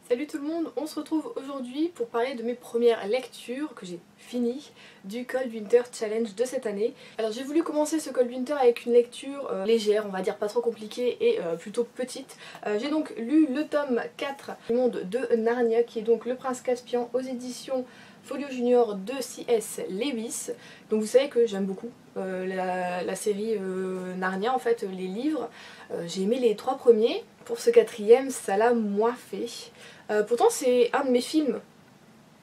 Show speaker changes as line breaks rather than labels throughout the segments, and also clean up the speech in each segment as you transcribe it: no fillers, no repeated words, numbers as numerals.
Salut tout le monde, on se retrouve aujourd'hui pour parler de mes premières lectures que j'ai finies du Cold Winter Challenge de cette année. Alors j'ai voulu commencer ce Cold Winter avec une lecture légère, on va dire pas trop compliquée et plutôt petite. J'ai donc lu le tome 4 du monde de Narnia qui est donc Le Prince Caspian aux éditions Folio Junior de C.S. Lewis. Donc vous savez que j'aime beaucoup la série Narnia, en fait les livres. J'ai aimé les 3 premiers, pour ce 4e ça l'a moins fait. Pourtant c'est un de mes films,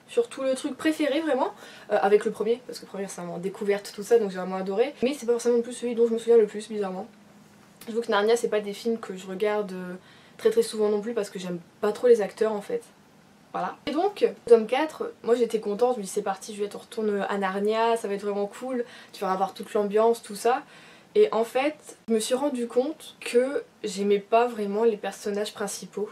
surtout le truc préféré vraiment, avec le premier, parce que le premier c'est vraiment découverte tout ça donc j'ai vraiment adoré. Mais c'est pas forcément non plus celui dont je me souviens le plus bizarrement. J'avoue que Narnia c'est pas des films que je regarde très souvent non plus parce que j'aime pas trop les acteurs en fait. Voilà. Et donc, tome 4, moi j'étais contente, je me dis c'est parti, je retourne à Narnia, ça va être vraiment cool, tu vas avoir toute l'ambiance, tout ça. Et en fait, je me suis rendu compte que j'aimais pas vraiment les personnages principaux.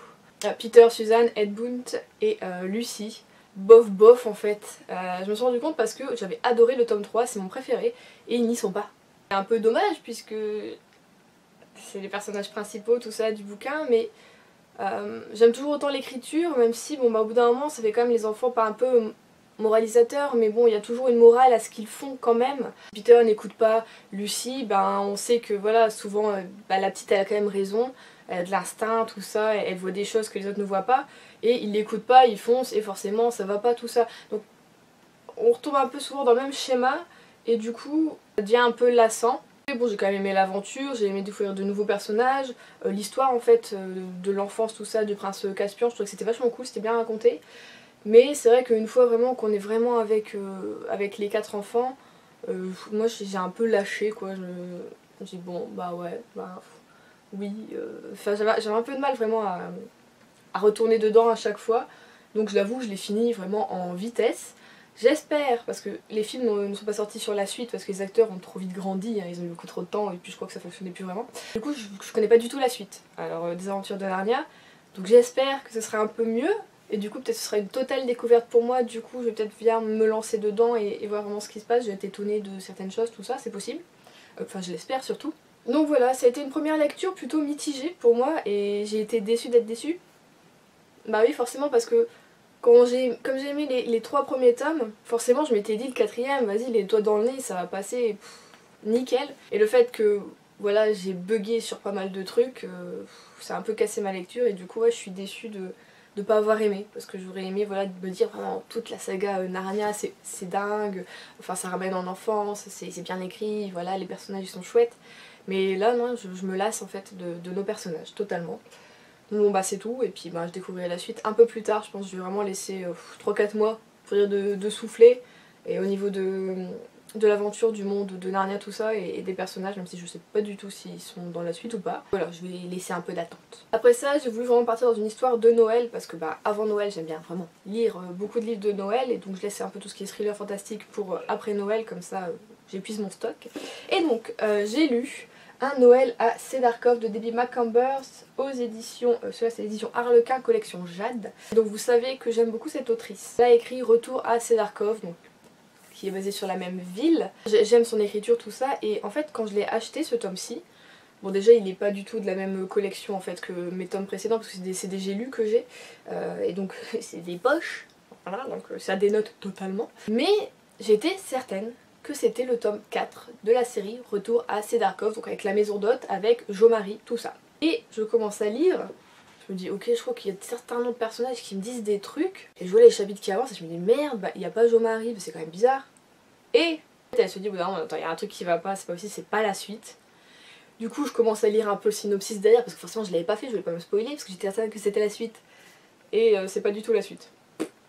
Peter, Susan, Ed Boon et Lucy. Bof en fait. Je me suis rendu compte parce que j'avais adoré le tome 3, c'est mon préféré, et ils n'y sont pas. C'est un peu dommage puisque c'est les personnages principaux, tout ça, du bouquin, mais j'aime toujours autant l'écriture, même si bon, au bout d'un moment ça fait quand même les enfants pas un peu moralisateurs, mais bon il y a toujours une morale à ce qu'ils font quand même. Peter n'écoute pas Lucy, ben on sait que voilà souvent la petite elle a quand même raison, elle a de l'instinct, tout ça, elle voit des choses que les autres ne voient pas, et ils l'écoutent pas, ils foncent, et forcément ça va pas tout ça. Donc on retombe un peu souvent dans le même schéma, et du coup ça devient un peu lassant. Bon, j'ai quand même aimé l'aventure, j'ai aimé découvrir de nouveaux personnages, l'histoire en fait de l'enfance, tout ça, du prince Caspian, je trouvais que c'était vachement cool, c'était bien raconté. Mais c'est vrai qu'une fois vraiment qu'on est vraiment avec les 4 enfants, moi j'ai un peu lâché quoi, je me dis bon bah ouais, bah oui, enfin j'avais un peu de mal vraiment à retourner dedans à chaque fois, donc je l'avoue je l'ai fini vraiment en vitesse. J'espère, parce que les films ne sont pas sortis sur la suite parce que les acteurs ont trop vite grandi, hein, ils ont eu beaucoup trop de temps et puis je crois que ça fonctionnait plus vraiment. Du coup je connais pas du tout la suite, alors des aventures de Narnia, donc j'espère que ce sera un peu mieux. Et du coup peut-être ce sera une totale découverte pour moi, du coup je vais peut-être bien me lancer dedans et voir vraiment ce qui se passe, je vais être étonnée de certaines choses, tout ça, c'est possible. Enfin je l'espère surtout. Donc voilà, ça a été une première lecture plutôt mitigée pour moi et j'ai été déçue d'être déçue. Bah oui forcément parce que comme j'ai aimé les 3 premiers tomes, forcément je m'étais dit le 4e, vas-y les doigts dans le nez ça va passer nickel. Et le fait que voilà j'ai bugué sur pas mal de trucs, ça a un peu cassé ma lecture et du coup ouais, je suis déçue de pas avoir aimé, parce que j'aurais aimé voilà, me dire vraiment toute la saga Narnia c'est dingue, enfin ça ramène en enfance, c'est bien écrit, voilà les personnages ils sont chouettes, mais là non je me lasse en fait de nos personnages totalement. Bon bah c'est tout, et puis bah, je découvrirai la suite un peu plus tard, je pense que je vais vraiment laisser 3-4 mois pour dire de souffler, et au niveau de l'aventure du monde de Narnia tout ça et des personnages, même si je sais pas du tout s'ils sont dans la suite ou pas. Voilà, je vais laisser un peu d'attente. Après ça j'ai voulu vraiment partir dans une histoire de Noël parce que bah avant Noël j'aime bien vraiment lire beaucoup de livres de Noël et donc je laisse un peu tout ce qui est thriller fantastique pour après Noël, comme ça j'épuise mon stock. Et donc j'ai lu Un Noël à Cedarcove de Debbie Maccombers aux éditions, cela c'est l'édition Harlequin collection Jade. Donc vous savez que j'aime beaucoup cette autrice. Elle a écrit Retour à Cedarcove, donc qui est basé sur la même ville. J'aime son écriture, tout ça, et en fait quand je l'ai acheté ce tome-ci, bon déjà il n'est pas du tout de la même collection en fait que mes tomes précédents parce que c'est des gélus que j'ai, et donc c'est des poches, voilà, donc ça dénote totalement. Mais j'étais certaine que c'était le tome 4 de la série Retour à Cedarcove, donc avec la maison d'hôte, avec Jo-Marie, tout ça. Et je commence à lire, je me dis ok je crois qu'il y a certains noms de personnages qui me disent des trucs, et je vois les chapitres qui avancent et je me dis merde, bah il n'y a pas Jo-Marie, bah, c'est quand même bizarre. Et elle se dit bon non attends il y a un truc qui va pas, c'est pas possible, c'est pas la suite. Du coup je commence à lire un peu le synopsis derrière parce que forcément je l'avais pas fait, je voulais pas me spoiler parce que j'étais certaine que c'était la suite. Et c'est pas du tout la suite.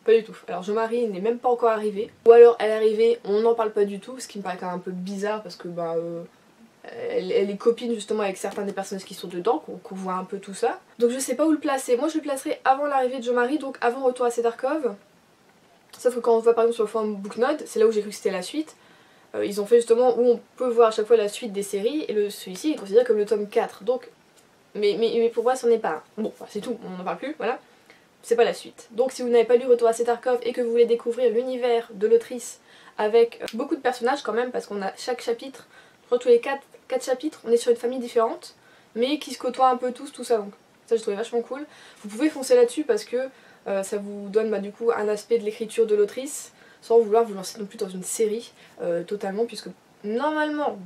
Pas du tout. Alors Jo-Marie n'est même pas encore arrivée. Ou alors elle est arrivée, on n'en parle pas du tout, ce qui me paraît quand même un peu bizarre parce que bah elle est copine justement avec certains des personnages qui sont dedans, qu'on voit un peu tout ça. Donc je sais pas où le placer. Moi je le placerai avant l'arrivée de Jo-Marie, donc avant Retour à Cedarcove. Sauf que quand on voit par exemple sur le forum Booknode, c'est là où j'ai cru que c'était la suite. Ils ont fait justement où on peut voir à chaque fois la suite des séries, et celui-ci est considéré comme le tome 4. Donc, mais pour moi c'en est pas un. Bon, c'est tout, on n'en parle plus, voilà. C'est pas la suite. Donc si vous n'avez pas lu Retour à Cedarcove et que vous voulez découvrir l'univers de l'autrice avec beaucoup de personnages quand même, parce qu'on a chaque chapitre, je crois que tous les 4 chapitres, on est sur une famille différente, mais qui se côtoient un peu tous, tout ça, donc ça j'ai trouvé vachement cool. Vous pouvez foncer là-dessus parce que Ça vous donne du coup un aspect de l'écriture de l'autrice, sans vouloir vous lancer non plus dans une série totalement, puisque normalement,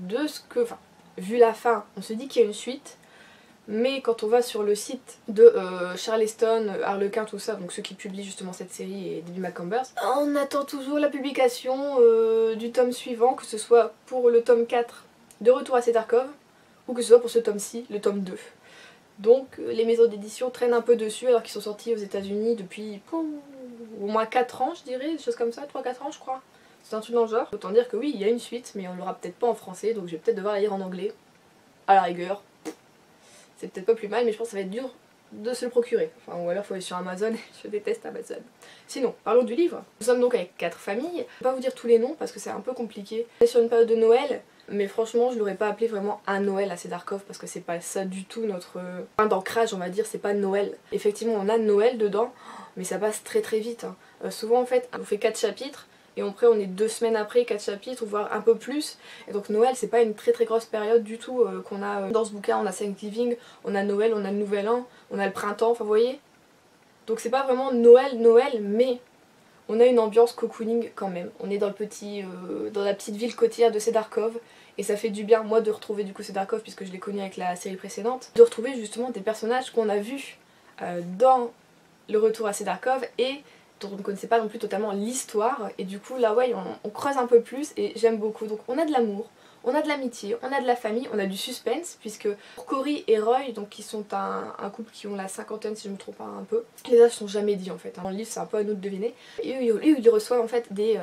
vu la fin, on se dit qu'il y a une suite. Mais quand on va sur le site de Charleston, Harlequin, tout ça, donc ceux qui publient justement cette série et Debbie McCumbers, on attend toujours la publication du tome suivant, que ce soit pour le tome 4 de Retour à Cedarcove, ou que ce soit pour ce tome-ci, le tome 2. Donc les maisons d'édition traînent un peu dessus alors qu'ils sont sortis aux États-Unis depuis au moins 4 ans, je dirais, des choses comme ça, 3-4 ans je crois. C'est un truc dans le genre. Autant dire que oui, il y a une suite, mais on l'aura peut-être pas en français, donc je vais peut-être devoir la lire en anglais, à la rigueur. C'est peut-être pas plus mal, mais je pense que ça va être dur de se le procurer. Enfin, ou alors il faut aller sur Amazon, je déteste Amazon. Sinon, parlons du livre. Nous sommes donc avec 4 familles. Je vais pas vous dire tous les noms parce que c'est un peu compliqué. On est sur une période de Noël, mais franchement je l'aurais pas appelé vraiment un Noël à Cedarcove parce que c'est pas ça du tout notre point d'ancrage, on va dire, c'est pas Noël. Effectivement on a Noël dedans, mais ça passe très très vite. Souvent en fait on fait 4 chapitres, et après on est 2 semaines après 4 chapitres, voire un peu plus. Et donc Noël c'est pas une très très grosse période du tout qu'on a dans ce bouquin. On a Thanksgiving, on a Noël, on a le Nouvel An, on a le printemps, enfin vous voyez. Donc c'est pas vraiment Noël, mais on a une ambiance cocooning quand même. On est dans dans la petite ville côtière de Cedarcove, et ça fait du bien, moi, de retrouver du coup Cedarcove, puisque je l'ai connu avec la série précédente, de retrouver justement des personnages qu'on a vus dans le Retour à Cedarcove et dont on ne connaissait pas non plus totalement l'histoire. Et du coup là ouais, on creuse un peu plus et j'aime beaucoup. Donc on a de l'amour, on a de l'amitié, on a de la famille, on a du suspense, puisque Cory et Roy, donc qui sont un couple qui ont la cinquantaine si je me trompe pas un peu, les âges sont jamais dits en fait, dans le livre c'est un peu à nous de deviner, et eux ils reçoivent en fait des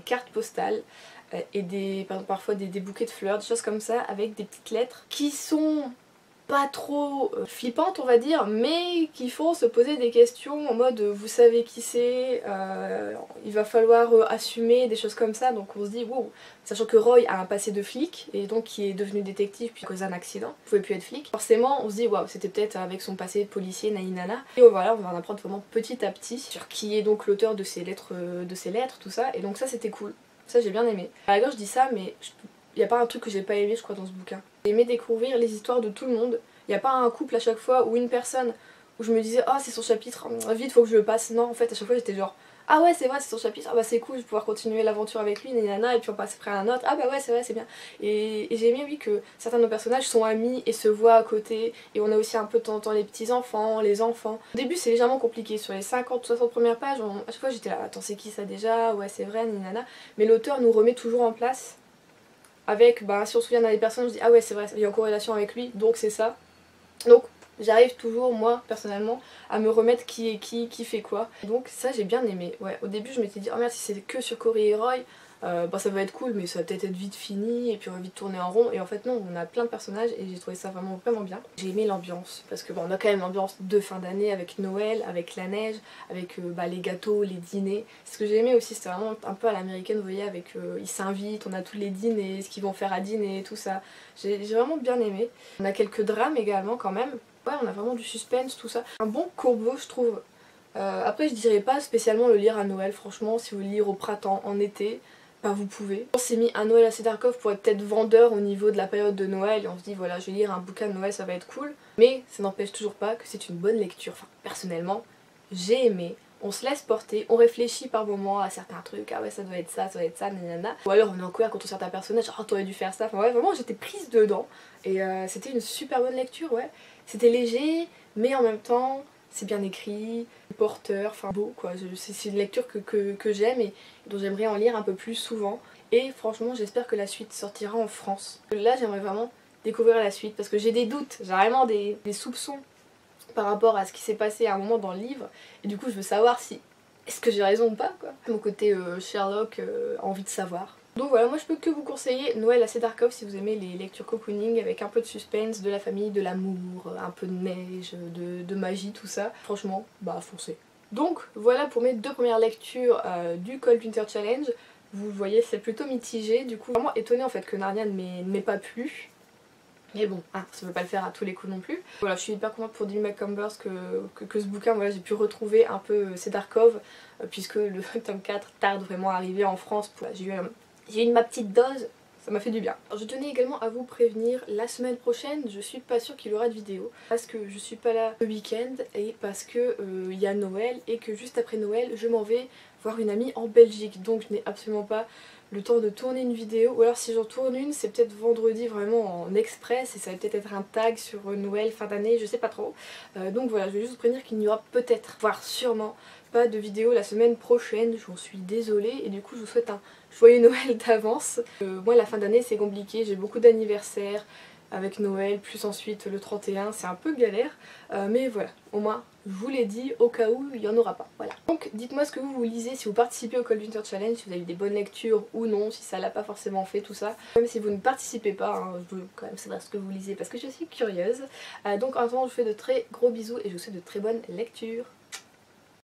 cartes postales et parfois des bouquets de fleurs, des choses comme ça, avec des petites lettres qui sont pas trop flippantes on va dire, mais qui font se poser des questions en mode vous savez qui c'est, il va falloir assumer, des choses comme ça. Donc on se dit wow, sachant que Roy a un passé de flic et donc qui est devenu détective puis à cause d'un accident, il pouvait plus être flic. Forcément on se dit waouh, c'était peut-être avec son passé de policier naïnana. Et voilà, on va en apprendre vraiment petit à petit sur qui est donc l'auteur de ces lettres, tout ça. Et donc ça c'était cool, ça j'ai bien aimé. À la gauche je dis ça, mais il n'y a pas un truc que j'ai pas aimé je crois dans ce bouquin. J'ai aimé découvrir les histoires de tout le monde. Il n'y a pas un couple à chaque fois ou une personne où je me disais oh c'est son chapitre, vite faut que je le passe. Non en fait à chaque fois j'étais genre ah ouais c'est vrai c'est son chapitre, ah bah c'est cool je vais pouvoir continuer l'aventure avec lui, nanana, et puis on passe après à un autre, ah bah ouais c'est vrai c'est bien. Et j'ai aimé oui que certains de nos personnages sont amis et se voient à côté, et on a aussi un peu de temps en temps les petits enfants, les enfants. Au début c'est légèrement compliqué, sur les 50-60 premières pages, à chaque fois j'étais là attends c'est qui ça déjà, ouais c'est vrai nanana, mais l'auteur nous remet toujours en place avec, si on se souvient d'un des personnages, on se dit ah ouais c'est vrai, il est en corrélation avec lui, donc c'est ça. Donc j'arrive toujours, moi personnellement, à me remettre qui est qui fait quoi. Donc ça j'ai bien aimé. Ouais, au début je m'étais dit oh merde si c'est que sur Cory et Roy, ça va être cool mais ça va peut-être être vite fini et puis on va vite tourner en rond. Et en fait non, on a plein de personnages et j'ai trouvé ça vraiment vraiment bien. J'ai aimé l'ambiance parce que on a quand même l'ambiance de fin d'année avec Noël, avec la neige, avec les gâteaux, les dîners. Ce que j'ai aimé aussi c'était vraiment un peu à l'américaine, vous voyez, avec ils s'invitent, on a tous les dîners, ce qu'ils vont faire à dîner, tout ça. J'ai vraiment bien aimé. On a quelques drames également quand même. Ouais, on a vraiment du suspense, tout ça. Un bon combo, je trouve. Après, je dirais pas spécialement le lire à Noël, franchement. Si vous le lire au printemps, en été, vous pouvez. On s'est mis un Noël à Cedarcove pour être peut-être vendeur au niveau de la période de Noël. Et on se dit, voilà, je vais lire un bouquin de Noël, ça va être cool. Mais ça n'empêche toujours pas que c'est une bonne lecture. Enfin, personnellement, j'ai aimé. On se laisse porter, on réfléchit par moments à certains trucs, ah ouais ça doit être ça, nanana. Ou alors on est en colère contre certains personnages, oh t'aurais dû faire ça, enfin ouais vraiment j'étais prise dedans. Et c'était une super bonne lecture, ouais. C'était léger, mais en même temps c'est bien écrit, porteur, enfin beau quoi. C'est une lecture que j'aime et dont j'aimerais en lire un peu plus souvent. Et franchement j'espère que la suite sortira en France. Là j'aimerais vraiment découvrir la suite parce que j'ai des doutes, j'ai vraiment des soupçons par rapport à ce qui s'est passé à un moment dans le livre, et du coup je veux savoir si est-ce que j'ai raison ou pas quoi. Mon côté Sherlock a envie de savoir. Donc voilà, moi je peux que vous conseiller Noël à Cedarcove si vous aimez les lectures cocooning avec un peu de suspense, de la famille, de l'amour, un peu de neige, de magie, tout ça. Franchement, foncez. Donc voilà pour mes 2 premières lectures du Cold Winter Challenge. Vous voyez c'est plutôt mitigé, du coup vraiment étonnée en fait que Narnia ne m'ait pas plu. Mais bon, ça ne veut pas le faire à tous les coups non plus. Voilà, je suis hyper contente pour Debbie McCumbers que ce bouquin, voilà, j'ai pu retrouver un peu Cedarcove, puisque le tome 4 tarde vraiment à arriver en France. J'ai eu ma petite dose, ça m'a fait du bien. Alors, je tenais également à vous prévenir, la semaine prochaine je suis pas sûre qu'il y aura de vidéo parce que je suis pas là le week-end et parce que il y a Noël et que juste après Noël je m'en vais voir une amie en Belgique, donc je n'ai absolument pas le temps de tourner une vidéo, ou alors si j'en tourne une c'est peut-être vendredi vraiment en express et ça va peut-être être un tag sur Noël, fin d'année, je sais pas trop. Donc voilà, je vais juste vous prévenir qu'il n'y aura peut-être, voire sûrement pas de vidéo la semaine prochaine, j'en suis désolée et du coup je vous souhaite un joyeux Noël d'avance. Moi la fin d'année c'est compliqué, j'ai beaucoup d'anniversaires avec Noël, plus ensuite le 31, c'est un peu galère, mais voilà, au moins je vous l'ai dit au cas où il n'y en aura pas, voilà. Donc dites-moi ce que vous lisez, si vous participez au Cold Winter Challenge, si vous avez eu des bonnes lectures ou non, si ça l'a pas forcément fait, tout ça. Même si vous ne participez pas, hein, je veux quand même savoir ce que vous lisez parce que je suis curieuse. Donc en attendant, je vous fais de très gros bisous et je vous souhaite de très bonnes lectures.